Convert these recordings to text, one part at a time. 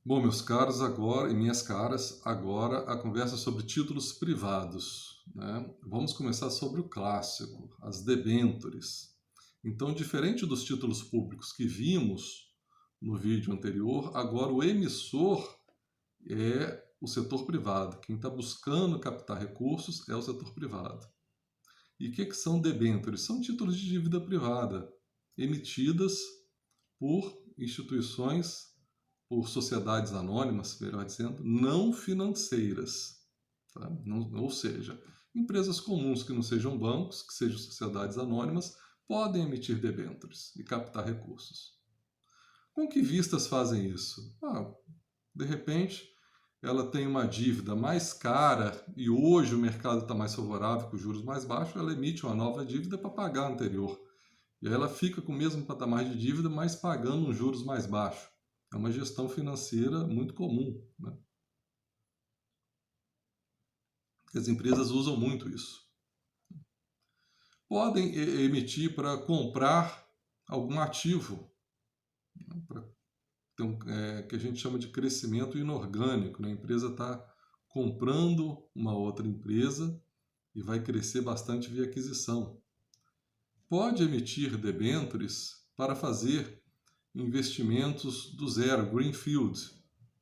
Bom, meus caros, agora e minhas caras, agora a conversa sobre títulos privados, né? Vamos começar sobre o clássico, as debêntures. Então, diferente dos títulos públicos que vimos no vídeo anterior, agora o emissor é o setor privado. Quem está buscando captar recursos é o setor privado. E o que são debêntures? São títulos de dívida privada emitidas por instituições, por sociedades anônimas, melhor dizendo, não financeiras. Tá? Ou seja, empresas comuns que não sejam bancos, que sejam sociedades anônimas, podem emitir debêntures e captar recursos. Com que vistas fazem isso? De repente, ela tem uma dívida mais cara e hoje o mercado está mais favorável com juros mais baixos, ela emite uma nova dívida para pagar a anterior. E aí ela fica com o mesmo patamar de dívida, mas pagando um juros mais baixo. É uma gestão financeira muito comum, né? As empresas usam muito isso. Podem emitir para comprar algum ativo, né? Para ter que a gente chama de crescimento inorgânico, né? A empresa está comprando uma outra empresa e vai crescer bastante via aquisição. Pode emitir debêntures para fazer investimentos do zero, greenfield,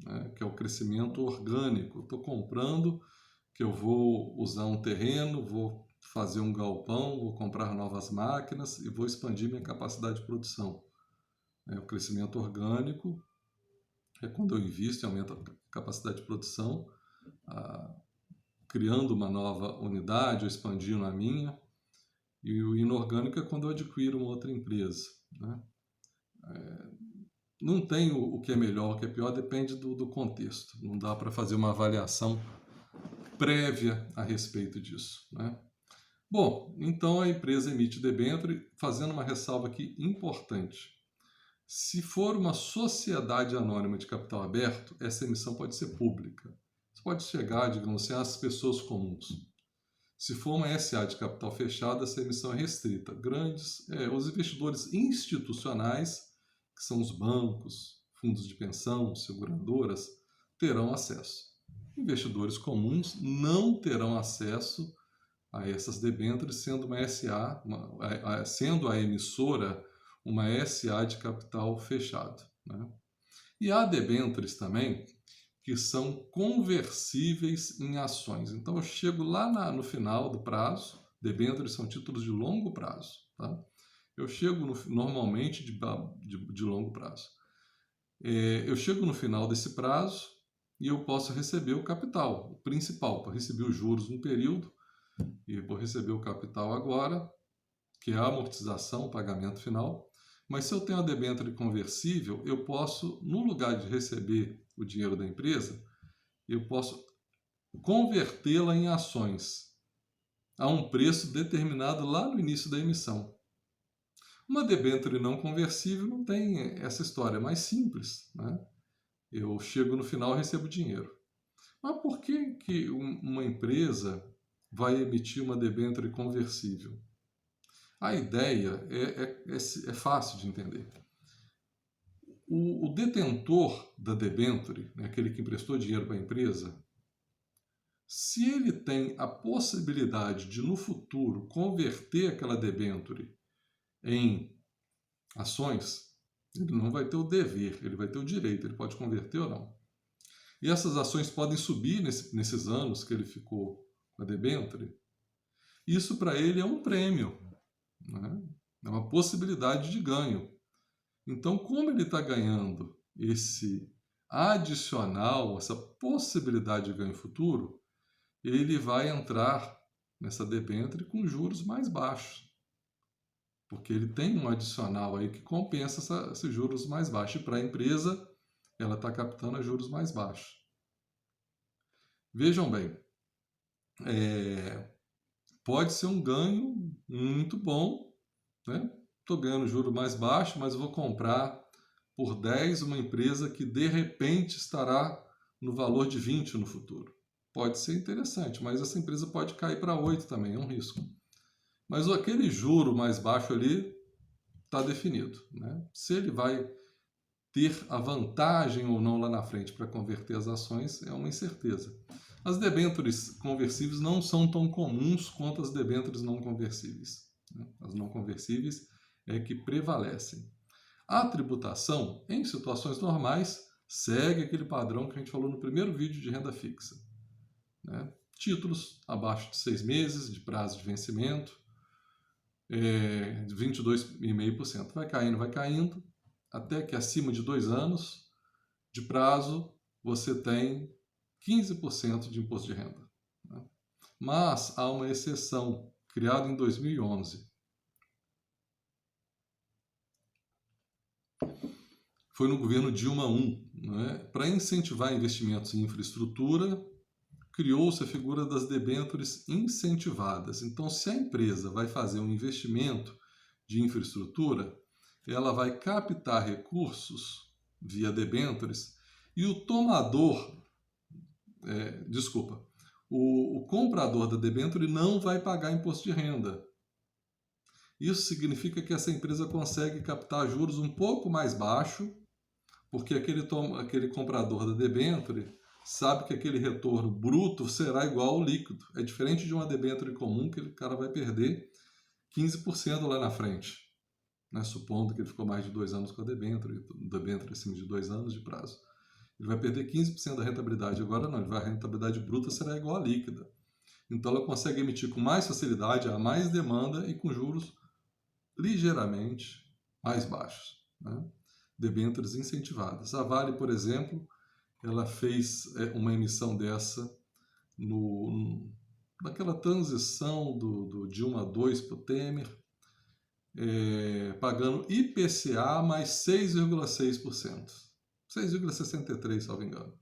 né, que é o crescimento orgânico. Estou comprando, que eu vou usar um terreno, vou fazer um galpão, vou comprar novas máquinas e vou expandir minha capacidade de produção. O crescimento orgânico é quando eu invisto e aumento a capacidade de produção, criando uma nova unidade ou expandindo a minha. E o inorgânico é quando eu adquiro uma outra empresa, né? Não tem o que é melhor, o que é pior, depende do contexto. Não dá para fazer uma avaliação prévia a respeito disso, né? Bom, então a empresa emite debênture, fazendo uma ressalva aqui importante. Se for uma sociedade anônima de capital aberto, essa emissão pode ser pública. Você pode chegar, digamos assim, às pessoas comuns. Se for uma SA de capital fechado, essa emissão é restrita. Os investidores institucionais, que são os bancos, fundos de pensão, seguradoras, terão acesso. Investidores comuns não terão acesso a essas debêntures, sendo uma SA, sendo a emissora uma SA de capital fechado, né? E há debêntures também que são conversíveis em ações. Então eu chego lá no final do prazo, debêntures são títulos de longo prazo, tá? Eu chego normalmente de longo prazo. Eu chego no final desse prazo e eu posso receber o capital, o principal, para receber os juros no período, e vou receber o capital agora, que é a amortização, o pagamento final. Mas se eu tenho a debênture conversível, eu posso, no lugar de receber o dinheiro da empresa, eu posso convertê-la em ações a um preço determinado lá no início da emissão. Uma debênture não conversível não tem essa história, é mais simples, né? Eu chego no final e recebo dinheiro. Mas por que uma empresa vai emitir uma debênture conversível? A ideia é fácil de entender. O detentor da debênture, né, aquele que emprestou dinheiro para a empresa, se ele tem a possibilidade de, no futuro, converter aquela debênture em ações, ele não vai ter o dever, ele vai ter o direito, ele pode converter ou não. E essas ações podem subir nesses anos que ele ficou com a debênture. Isso para ele é um prêmio, né? É uma possibilidade de ganho. Então, como ele está ganhando esse adicional, essa possibilidade de ganho futuro, ele vai entrar nessa debênture com juros mais baixos, porque ele tem um adicional aí que compensa esses juros mais baixos. E para a empresa, ela está captando a juros mais baixos. Vejam bem, pode ser um ganho muito bom, né? Estou ganhando juro mais baixo, mas eu vou comprar por 10 uma empresa que de repente estará no valor de 20 no futuro. Pode ser interessante, mas essa empresa pode cair para 8 também, é um risco. Mas aquele juro mais baixo ali está definido, né? Se ele vai ter a vantagem ou não lá na frente para converter as ações é uma incerteza. As debêntures conversíveis não são tão comuns quanto as debêntures não conversíveis. As não conversíveis é que prevalecem. A tributação, em situações normais, segue aquele padrão que a gente falou no primeiro vídeo de renda fixa. Títulos abaixo de 6 meses de prazo de vencimento, de 22,5%. Vai caindo, até que acima de 2 anos de prazo você tem 15% de imposto de renda. Mas há uma exceção, criada em 2011. Foi no governo Dilma I. Para incentivar investimentos em infraestrutura, criou-se a figura das debêntures incentivadas. Então, se a empresa vai fazer um investimento de infraestrutura, ela vai captar recursos via debêntures e o comprador da debênture não vai pagar imposto de renda. Isso significa que essa empresa consegue captar juros um pouco mais baixo, porque aquele comprador da debênture sabe que aquele retorno bruto será igual ao líquido. É diferente de uma debênture comum, que o cara vai perder 15% lá na frente, supondo que ele ficou mais de 2 anos com a debênture acima de 2 anos de prazo. Ele vai perder 15% da rentabilidade. Agora não, a rentabilidade bruta será igual à líquida. Então ela consegue emitir com mais facilidade, a mais demanda e com juros ligeiramente mais baixos. Debêntures incentivadas. A Vale, por exemplo, ela fez uma emissão dessa naquela transição do Dilma II para o Temer, pagando IPCA mais 6,6%. 6,63%, salvo engano.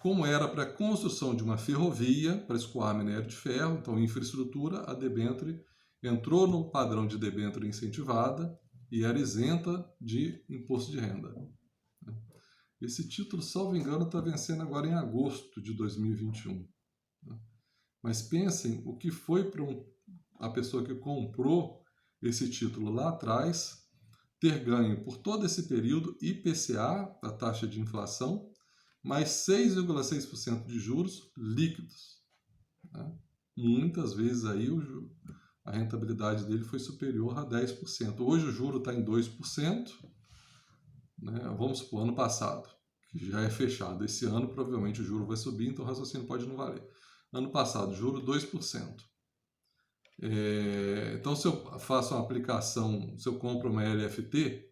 Como era para a construção de uma ferrovia para escoar minério de ferro, então infraestrutura, a debênture entrou no padrão de debênture incentivada e era isenta de imposto de renda. Esse título, salvo engano, está vencendo agora em agosto de 2021. Mas pensem o que foi para a pessoa que comprou esse título lá atrás ter ganho por todo esse período IPCA, a taxa de inflação, mais 6,6% de juros líquidos. Muitas vezes aí a rentabilidade dele foi superior a 10%. Hoje o juro está em 2%. Vamos supor, ano passado, que já é fechado. Esse ano provavelmente o juro vai subir, então o raciocínio pode não valer. Ano passado, juro 2%. Então, se eu faço uma aplicação, se eu compro uma LFT,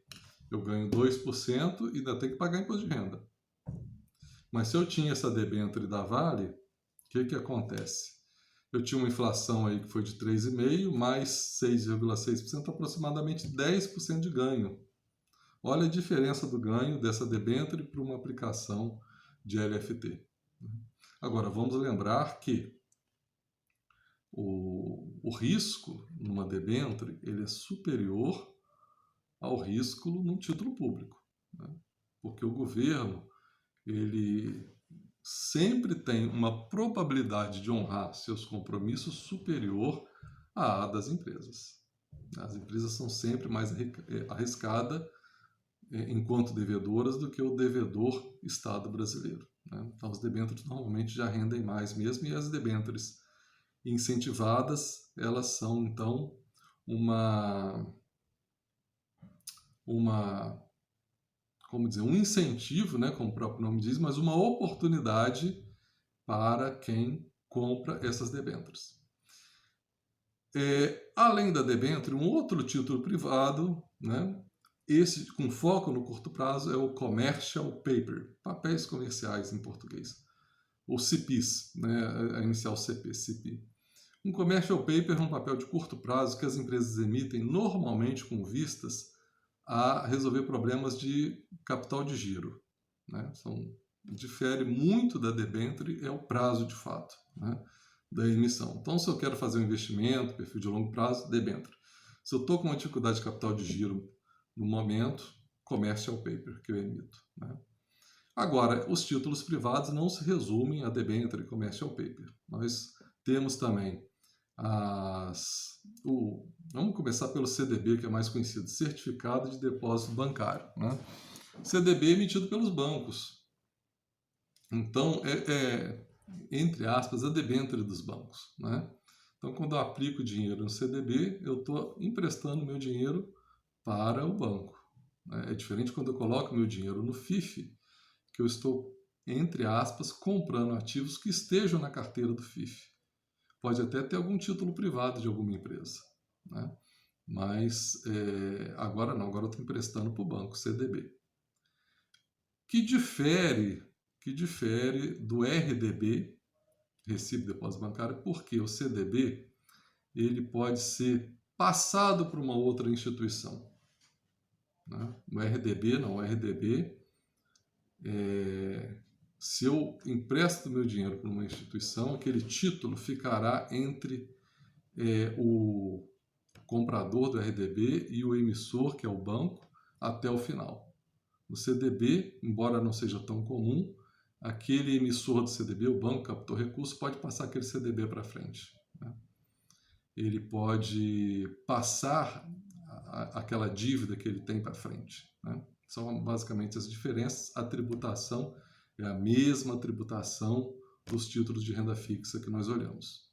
eu ganho 2% e ainda tenho que pagar imposto de renda. Mas se eu tinha essa debênture da Vale, o que acontece? Eu tinha uma inflação aí que foi de 3,5% mais 6,6%, aproximadamente 10% de ganho. Olha a diferença do ganho dessa debênture para uma aplicação de LFT. Agora, vamos lembrar que o risco numa debênture ele é superior ao risco num título público. Porque o governo ele sempre tem uma probabilidade de honrar seus compromissos superior à das empresas. As empresas são sempre mais arriscadas enquanto devedoras do que o devedor Estado brasileiro. Então, as debêntures normalmente já rendem mais mesmo, e as debêntures incentivadas, elas são, então, um incentivo, como o próprio nome diz, mas uma oportunidade para quem compra essas debêntures. Além da debênture, um outro título privado, esse com foco no curto prazo, é o Commercial Paper, papéis comerciais em português, ou CPIs, a inicial CP. Um Commercial Paper é um papel de curto prazo que as empresas emitem normalmente com vistas a resolver problemas de capital de giro. Difere muito da debênture, é o prazo de fato da emissão. Então, se eu quero fazer um investimento, perfil de longo prazo, debênture. Se eu estou com uma dificuldade de capital de giro no momento, Commercial Paper que eu emito. Agora, os títulos privados não se resumem a debênture e Commercial Paper. Nós temos também vamos começar pelo CDB, que é mais conhecido, Certificado de Depósito Bancário. CDB é emitido pelos bancos. Então, entre aspas, a debênture dos bancos, né? Então, quando eu aplico dinheiro no CDB, eu estou emprestando meu dinheiro para o banco, né? É diferente quando eu coloco meu dinheiro no FIF, que eu estou, entre aspas, comprando ativos que estejam na carteira do FIF. Pode até ter algum título privado de alguma empresa, né? Mas agora não, agora eu estou emprestando para o banco, CDB. Que difere do RDB, Recibo de Depósito Bancário, porque o CDB ele pode ser passado para uma outra instituição, né? O RDB não, o RDB, se eu empresto meu dinheiro para uma instituição, aquele título ficará entre o comprador do RDB e o emissor, que é o banco, até o final. No CDB, embora não seja tão comum, aquele emissor do CDB, o banco captou recurso, pode passar aquele CDB para frente, né? Ele pode passar aquela dívida que ele tem para frente, né? São basicamente as diferenças. A tributação é a mesma tributação dos títulos de renda fixa que nós olhamos.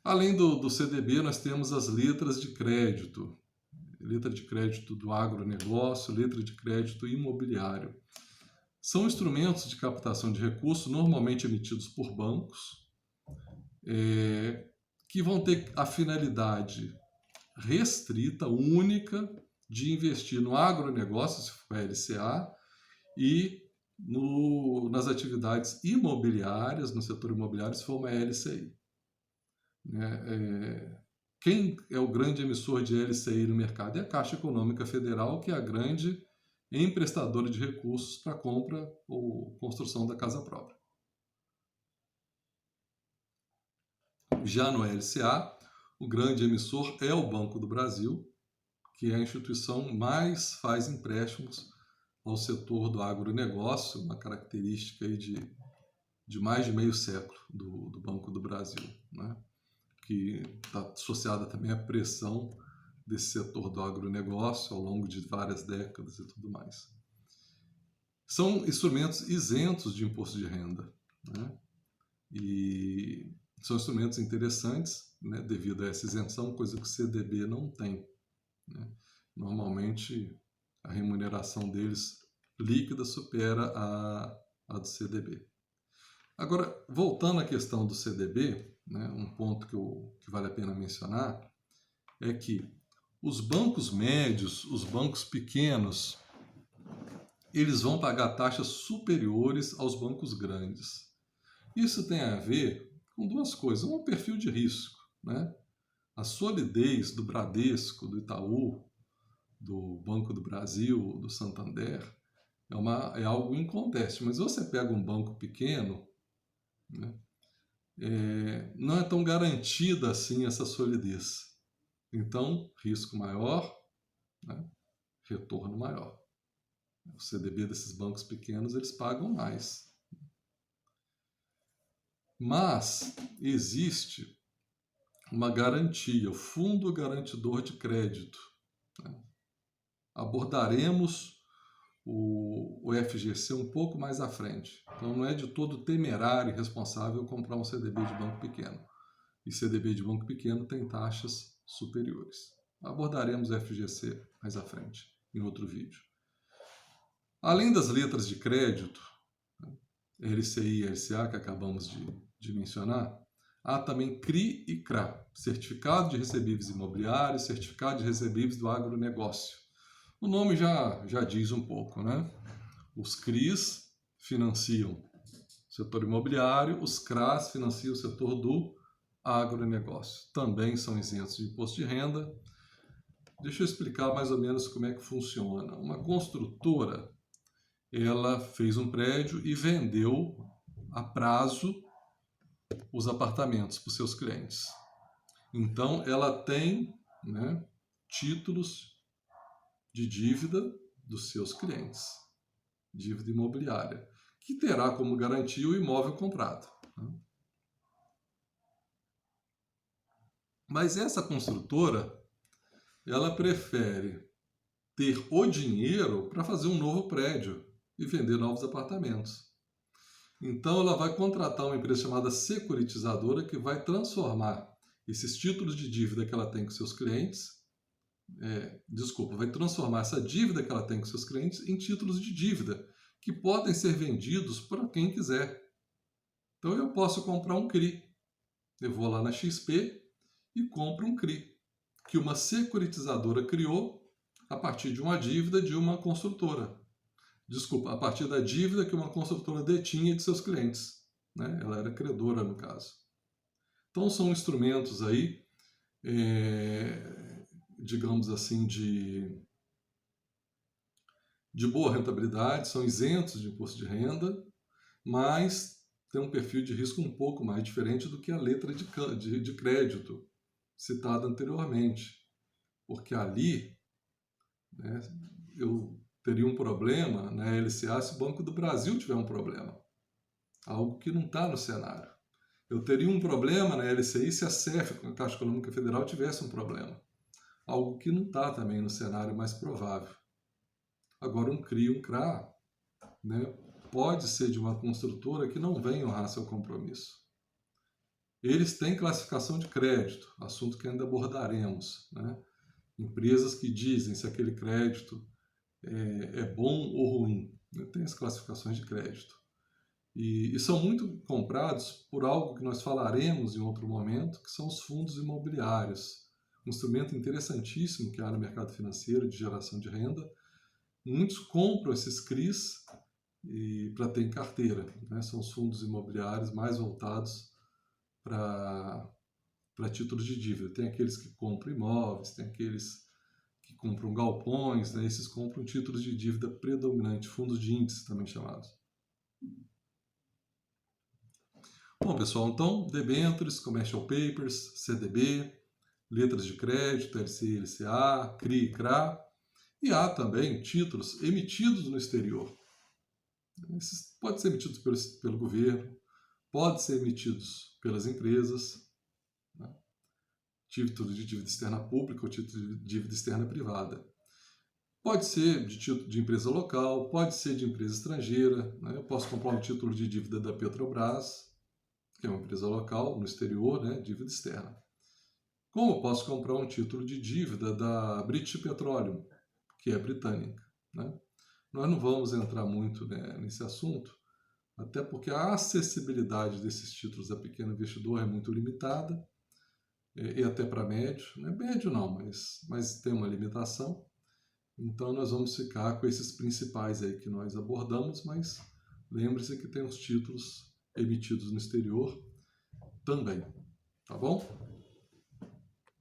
Além do CDB, nós temos as letras de crédito. Letra de crédito do agronegócio, letra de crédito imobiliário. São instrumentos de captação de recursos, normalmente emitidos por bancos, que vão ter a finalidade restrita, única, de investir no agronegócio, se for LCA, e nas atividades imobiliárias, no setor imobiliário, se for uma LCI. Quem é o grande emissor de LCI no mercado? É a Caixa Econômica Federal, que é a grande emprestadora de recursos para compra ou construção da casa própria. Já no LCA, o grande emissor é o Banco do Brasil, que é a instituição mais faz empréstimos ao setor do agronegócio, uma característica aí de mais de meio século do Banco do Brasil, né? Que está associada também à pressão desse setor do agronegócio ao longo de várias décadas e tudo mais. São instrumentos isentos de imposto de renda, né? E são instrumentos interessantes, né, devido a essa isenção, coisa que o CDB não tem, né? Normalmente, a remuneração deles líquida supera a do CDB. Agora, voltando à questão do CDB, né, um ponto que vale a pena mencionar é que os bancos médios, os bancos pequenos, eles vão pagar taxas superiores aos bancos grandes. Isso tem a ver com duas coisas. Um, o perfil de risco, né? A solidez do Bradesco, do Itaú, do Banco do Brasil, do Santander, é algo inconteste. Mas você pega um banco pequeno, né, não é tão garantida assim essa solidez. Então, risco maior, né, retorno maior. O CDB desses bancos pequenos, eles pagam mais. Mas existe uma garantia, o Fundo Garantidor de Crédito, né? Abordaremos o FGC um pouco mais à frente. Então, não é de todo temerário e irresponsável comprar um CDB de banco pequeno. E CDB de banco pequeno tem taxas superiores. Abordaremos o FGC mais à frente, em outro vídeo. Além das letras de crédito, LCI e LCA, que acabamos de mencionar, há também CRI e CRA, Certificado de Recebíveis Imobiliários, Certificado de Recebíveis do Agronegócio. O nome já diz um pouco, né? Os CRIs financiam o setor imobiliário, os CRAs financiam o setor do agronegócio. Também são isentos de imposto de renda. Deixa eu explicar mais ou menos como é que funciona. Uma construtora, ela fez um prédio e vendeu a prazo os apartamentos para os seus clientes. Então, ela tem, né, títulos de dívida dos seus clientes, dívida imobiliária, que terá como garantia o imóvel comprado, né? Mas essa construtora, ela prefere ter o dinheiro para fazer um novo prédio e vender novos apartamentos. Então, ela vai contratar uma empresa chamada securitizadora que vai transformar esses títulos de dívida que ela tem com seus clientes, vai transformar essa dívida que ela tem com seus clientes em títulos de dívida que podem ser vendidos para quem quiser. Então, eu posso comprar um CRI. Eu vou lá na XP e compro um CRI, que uma securitizadora criou a partir de uma dívida de uma construtora. Desculpa, a partir da dívida que uma construtora detinha de seus clientes, né? Ela era credora, no caso. Então, são instrumentos aí, digamos assim, de boa rentabilidade, são isentos de imposto de renda, mas tem um perfil de risco um pouco mais diferente do que a letra de crédito citada anteriormente. Porque ali, né, eu teria um problema na LCA se o Banco do Brasil tiver um problema. Algo que não está no cenário. Eu teria um problema na LCI se a CEF, a Caixa Econômica Federal, tivesse um problema. Algo que não está também no cenário mais provável. Agora, um CRI, um CRA, né, pode ser de uma construtora que não vem honrar seu compromisso. Eles têm classificação de crédito, assunto que ainda abordaremos, né? Empresas que dizem se aquele crédito é bom ou ruim, né? Tem as classificações de crédito. E são muito comprados por algo que nós falaremos em outro momento, que são os fundos imobiliários. Um instrumento interessantíssimo que há no mercado financeiro de geração de renda. Muitos compram esses CRIs para ter em carteira, né? São os fundos imobiliários mais voltados para títulos de dívida. Tem aqueles que compram imóveis, tem aqueles que compram galpões, né? Esses compram títulos de dívida predominante, fundos de índice também chamados. Bom, pessoal, então, debêntures, commercial papers, CDB, letras de crédito, LCI, LCA, CRI, CRA, e há também títulos emitidos no exterior. Esses podem ser emitidos pelo governo, podem ser emitidos pelas empresas, né? Título de dívida externa pública ou título de dívida externa privada. Pode ser de título de empresa local, pode ser de empresa estrangeira, né? Eu posso comprar um título de dívida da Petrobras, que é uma empresa local, no exterior, né? Dívida externa. Como eu posso comprar um título de dívida da British Petroleum, que é britânica, né? Nós não vamos entrar muito, né, nesse assunto, até porque a acessibilidade desses títulos a pequeno investidor é muito limitada, e até para médio, né? Médio não, mas tem uma limitação. Então nós vamos ficar com esses principais aí que nós abordamos, mas lembre-se que tem os títulos emitidos no exterior também, tá bom?